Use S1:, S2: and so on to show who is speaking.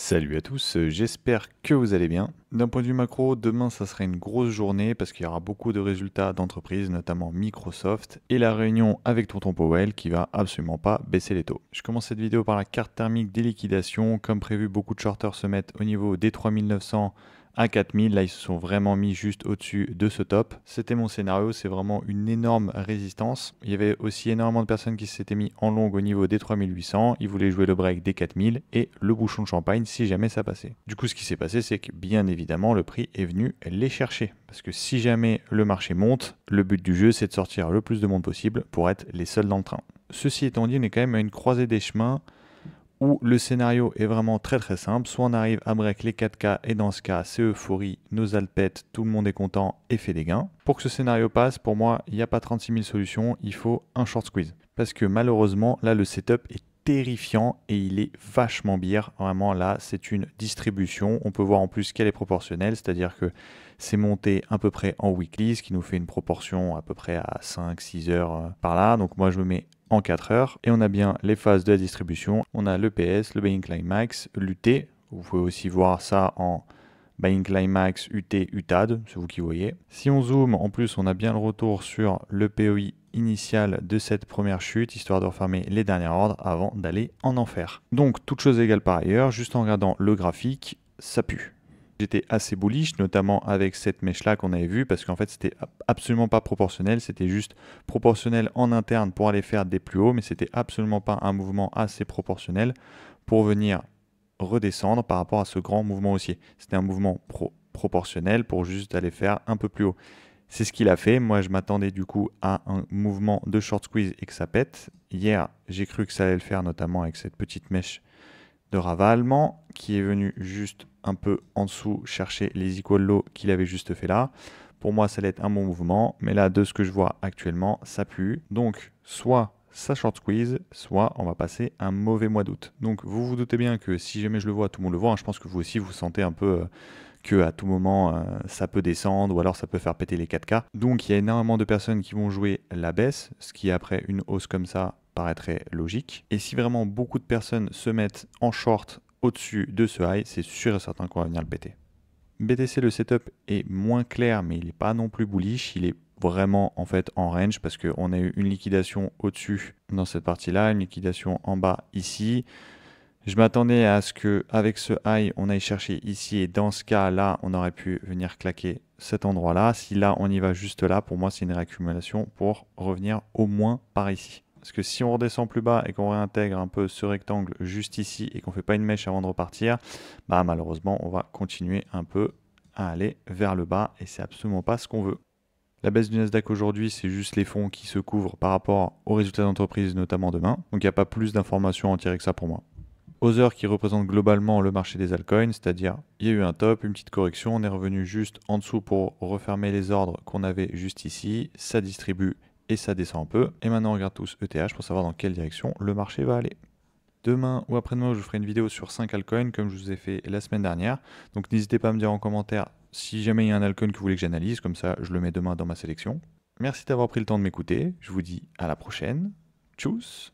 S1: Salut à tous, j'espère que vous allez bien. D'un point de vue macro, demain ça sera une grosse journée parce qu'il y aura beaucoup de résultats d'entreprises, notamment Microsoft, et la réunion avec Tonton Powell qui va absolument pas baisser les taux. Je commence cette vidéo par la carte thermique des liquidations. Comme prévu, beaucoup de shorters se mettent au niveau des 3900 à 4000. Là, ils se sont vraiment mis juste au-dessus de ce top. C'était mon scénario, c'est vraiment une énorme résistance. Il y avait aussi énormément de personnes qui s'étaient mis en long au niveau des 3800. Ils voulaient jouer le break des 4000 et le bouchon de champagne si jamais ça passait. Du coup, ce qui s'est passé, c'est que bien évidemment, le prix est venu les chercher. Parce que si jamais le marché monte, le but du jeu, c'est de sortir le plus de monde possible pour être les seuls dans le train. Ceci étant dit, on est quand même à une croisée des chemins où le scénario est vraiment très simple. Soit on arrive à break les 4K et dans ce cas, c'est euphorie, nos alpètes, tout le monde est content et fait des gains. Pour que ce scénario passe, pour moi, il n'y a pas 36 000 solutions, il faut un short squeeze. Parce que malheureusement, là, le setup est terrifiant et il est vachement bière. Vraiment, là, c'est une distribution. On peut voir en plus qu'elle est proportionnelle, c'est-à-dire que c'est monté à peu près en weekly, ce qui nous fait une proportion à peu près à 5-6 heures par là. Donc moi, je me mets en 4 heures. Et on a bien les phases de la distribution. On a le PS, le Buying Climax, l'UT. Vous pouvez aussi voir ça en Buying Climax, UT, UTAD, c'est vous qui voyez. Si on zoome, en plus, on a bien le retour sur le POI initial de cette première chute, histoire de refermer les derniers ordres avant d'aller en enfer. Donc, toute chose égale par ailleurs, juste en regardant le graphique, ça pue. J'étais assez bullish, notamment avec cette mèche-là qu'on avait vue, parce qu'en fait, c'était absolument pas proportionnel. C'était juste proportionnel en interne pour aller faire des plus hauts, mais c'était absolument pas un mouvement assez proportionnel pour venir redescendre par rapport à ce grand mouvement haussier. C'était un mouvement proportionnel pour juste aller faire un peu plus haut. C'est ce qu'il a fait. Moi, je m'attendais du coup à un mouvement de short squeeze et que ça pète. Hier, j'ai cru que ça allait le faire, notamment avec cette petite mèche de ravalement qui est venu juste un peu en dessous chercher les equal lows qu'il avait juste fait là. Pour moi, ça allait être un bon mouvement, mais là, de ce que je vois actuellement, ça pue. Donc, soit ça short squeeze, soit on va passer un mauvais mois d'août. Donc, vous vous doutez bien que si jamais je le vois, tout le monde le voit. Je pense que vous aussi, vous sentez un peu que à tout moment, ça peut descendre ou alors ça peut faire péter les 4K. Donc, il y a énormément de personnes qui vont jouer la baisse, ce qui après une hausse comme ça paraîtrait logique. Et si vraiment beaucoup de personnes se mettent en short au-dessus de ce high, c'est sûr et certain qu'on va venir le péter. BTC, le setup est moins clair, mais il n'est pas non plus bullish. Il est vraiment en fait en range parce qu'on a eu une liquidation au-dessus dans cette partie-là, une liquidation en bas ici. Je m'attendais à ce qu'avec ce high, on aille chercher ici et dans ce cas-là, on aurait pu venir claquer cet endroit-là. Si là, on y va juste là, pour moi, c'est une réaccumulation pour revenir au moins par ici. Parce que si on redescend plus bas et qu'on réintègre un peu ce rectangle juste ici et qu'on ne fait pas une mèche avant de repartir, bah malheureusement, on va continuer un peu à aller vers le bas et c'est absolument pas ce qu'on veut. La baisse du Nasdaq aujourd'hui, c'est juste les fonds qui se couvrent par rapport aux résultats d'entreprise, notamment demain. Donc il n'y a pas plus d'informations à en tirer que ça pour moi. Other qui représente globalement le marché des altcoins, c'est-à-dire il y a eu un top, une petite correction, on est revenu juste en dessous pour refermer les ordres qu'on avait juste ici, ça distribue et ça descend un peu. Et maintenant on regarde tous ETH pour savoir dans quelle direction le marché va aller. Demain ou après-demain, je vous ferai une vidéo sur 5 altcoins comme je vous ai fait la semaine dernière. Donc n'hésitez pas à me dire en commentaire si jamais il y a un altcoin que vous voulez que j'analyse, comme ça je le mets demain dans ma sélection. Merci d'avoir pris le temps de m'écouter, je vous dis à la prochaine. Tchuss!